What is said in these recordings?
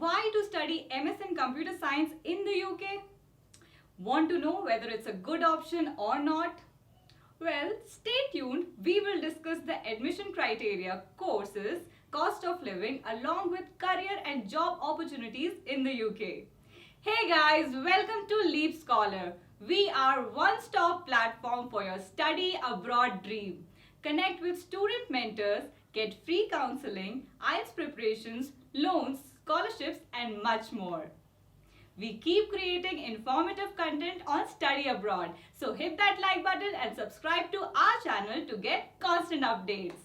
Why to study MS in Computer Science in the UK? Want to know whether it's a good option or not? Well, stay tuned. We will discuss the admission criteria, courses, cost of living, along with career and job opportunities in the UK. Hey guys, welcome to Leap Scholar. We are one-stop platform for your study abroad dream. Connect with student mentors, get free counseling, IELTS preparations, loans, scholarships, and much more. We keep creating informative content on study abroad. So hit that like button and subscribe to our channel to get constant updates.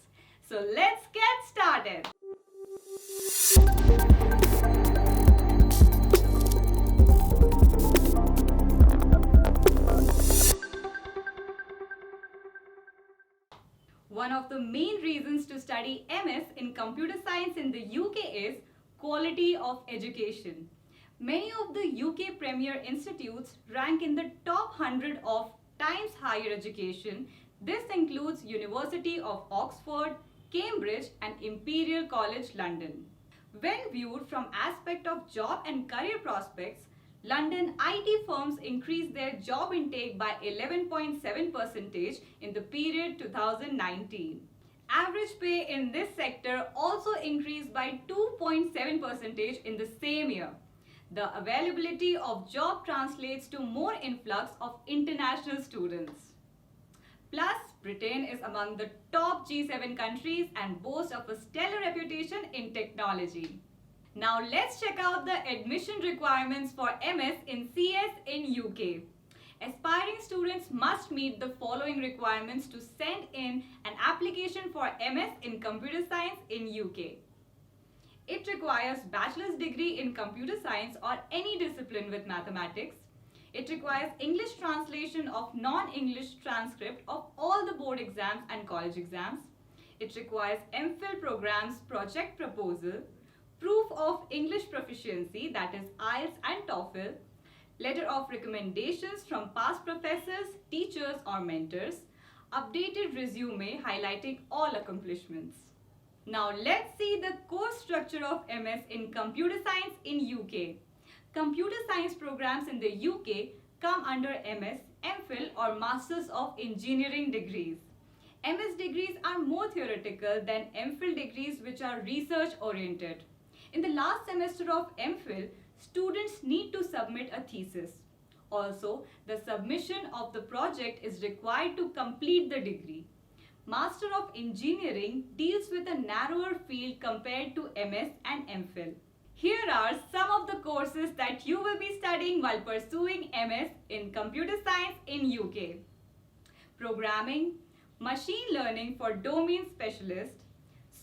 So let's get started. One of the main reasons to study MS in computer science in the UK is quality of education. Many of the UK premier institutes rank in the top 100 of Times Higher Education. This includes University of Oxford, Cambridge and Imperial College London. When viewed from aspect of job and career prospects, London IT firms increased their job intake by 11.7% in the period 2019. Average pay in this sector also increased by 2.7% in the same year. The availability of job translates to more influx of international students. Plus, Britain is among the top G7 countries and boasts of a stellar reputation in technology. Now let's check out the admission requirements for MS in CS in UK. Aspiring students must meet the following requirements to send in an application for MS in Computer Science in UK. It requires bachelor's degree in computer science or any discipline with mathematics. It requires English translation of non-English transcript of all the board exams and college exams. It requires MPhil programs project proposal, proof of English proficiency, that is IELTS and TOEFL, letter of recommendations from past professors, teachers or mentors, updated resume highlighting all accomplishments. Now let's see the course structure of MS in Computer Science in UK. Computer Science programs in the UK come under MS, MPhil or Masters of Engineering degrees. MS degrees are more theoretical than MPhil degrees which are research oriented. In the last semester of MPhil, students need to submit a thesis. Also, the submission of the project is required to complete the degree. Master of Engineering deals with a narrower field compared to MS and MPhil. Here are some of the courses that you will be studying while pursuing MS in Computer Science in UK. Programming, Machine Learning for Domain Specialist,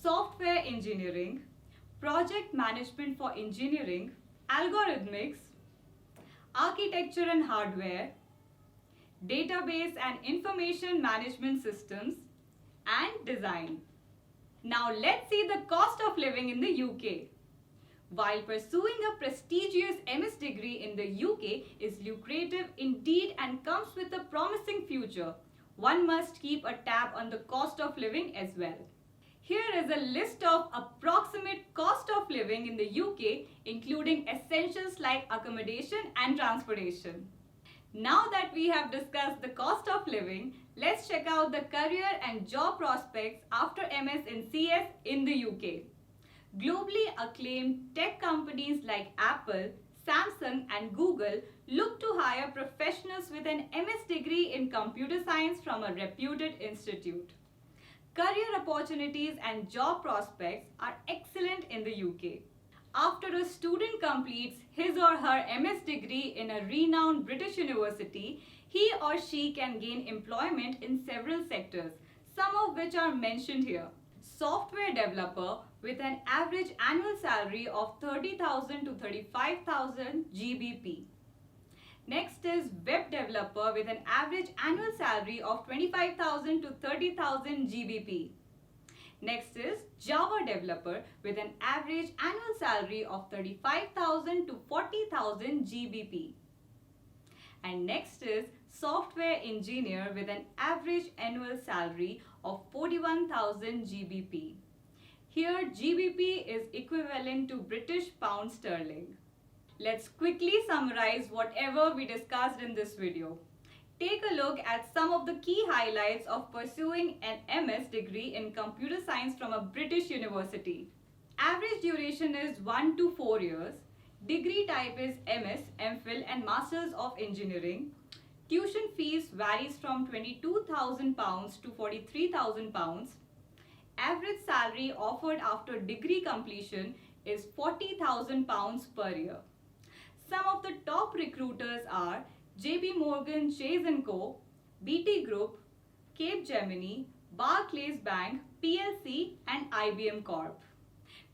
Software Engineering, Project Management for Engineering, Algorithmics, Architecture and Hardware, Database and Information Management Systems, and Design. Now let's see the cost of living in the UK. While pursuing a prestigious MS degree in the UK is lucrative indeed and comes with a promising future, one must keep a tab on the cost of living as well. Here is a list of approximate cost of living in the UK, including essentials like accommodation and transportation. Now that we have discussed the cost of living, let's check out the career and job prospects after MS in CS in the UK. Globally acclaimed tech companies like Apple, Samsung and Google look to hire professionals with an MS degree in computer science from a reputed institute. Career opportunities and job prospects are excellent in the UK. After a student completes his or her MS degree in a renowned British university, he or she can gain employment in several sectors, some of which are mentioned here. Software developer with an average annual salary of 30,000 to 35,000 GBP. Next is web developer with an average annual salary of 25,000 to 30,000 GBP. Next is Java developer with an average annual salary of 35,000 to 40,000 GBP. And next is software engineer with an average annual salary of 41,000 GBP. Here GBP is equivalent to British pound sterling. Let's quickly summarize whatever we discussed in this video. Take a look at some of the key highlights of pursuing an MS degree in computer science from a British university. Average duration is 1 to 4 years. Degree type is MS, MPhil and Masters of Engineering. Tuition fees varies from £22,000 to £43,000. Average salary offered after degree completion is £40,000 per year. Some of the top recruiters are JP Morgan Chase & Co., BT Group, Capgemini, Barclays Bank, PLC and IBM Corp.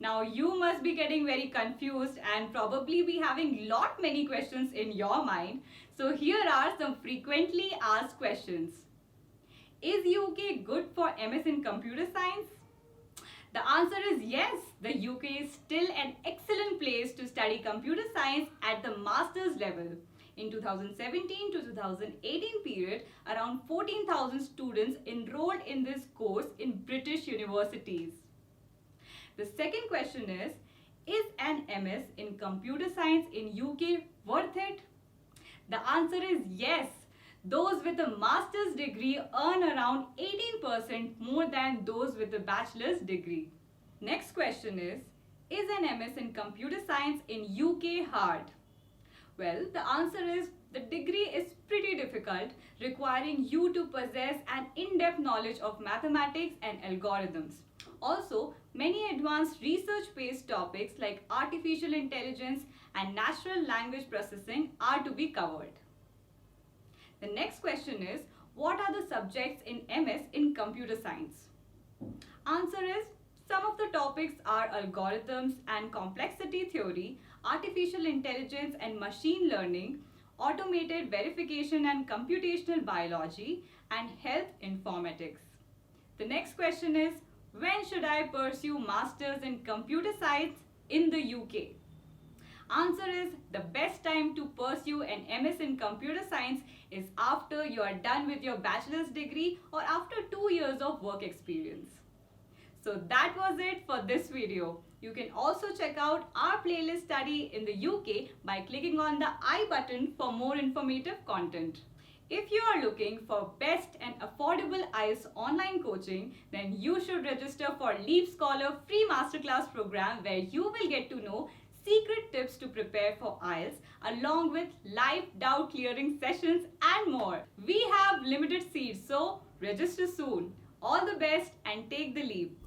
Now you must be getting very confused and probably be having many questions in your mind. So here are some frequently asked questions. Is UK good for MS in computer science? The answer is yes. The UK is still an excellent place to study computer science at the master's level. In 2017 to 2018 period, around 14,000 students enrolled in this course in British universities. The second question is an MS in computer science in UK worth it? The answer is yes. Those with a master's degree earn around 18% more than those with a bachelor's degree. Next question is an MS in computer science in UK hard? Well, the answer is the degree is pretty difficult, requiring you to possess an in-depth knowledge of mathematics and algorithms. Also, many advanced research-based topics like artificial intelligence and natural language processing are to be covered. The next question is, what are the subjects in MS in computer science? Answer is, some of the topics are algorithms and complexity theory, artificial intelligence and machine learning, automated verification and computational biology, and health informatics. The next question is, when should I pursue Masters in Computer Science in the UK? Answer is, the best time to pursue an MS in Computer Science is after you are done with your bachelor's degree or after 2 years of work experience. So that was it for this video. You can also check out our playlist study in the UK by clicking on the I button for more informative content. If you are looking for best and affordable IELTS online coaching, then you should register for Leap Scholar free masterclass program where you will get to know secret tips to prepare for IELTS along with live doubt clearing sessions and more. We have limited seats, so register soon. All the best and take the leap.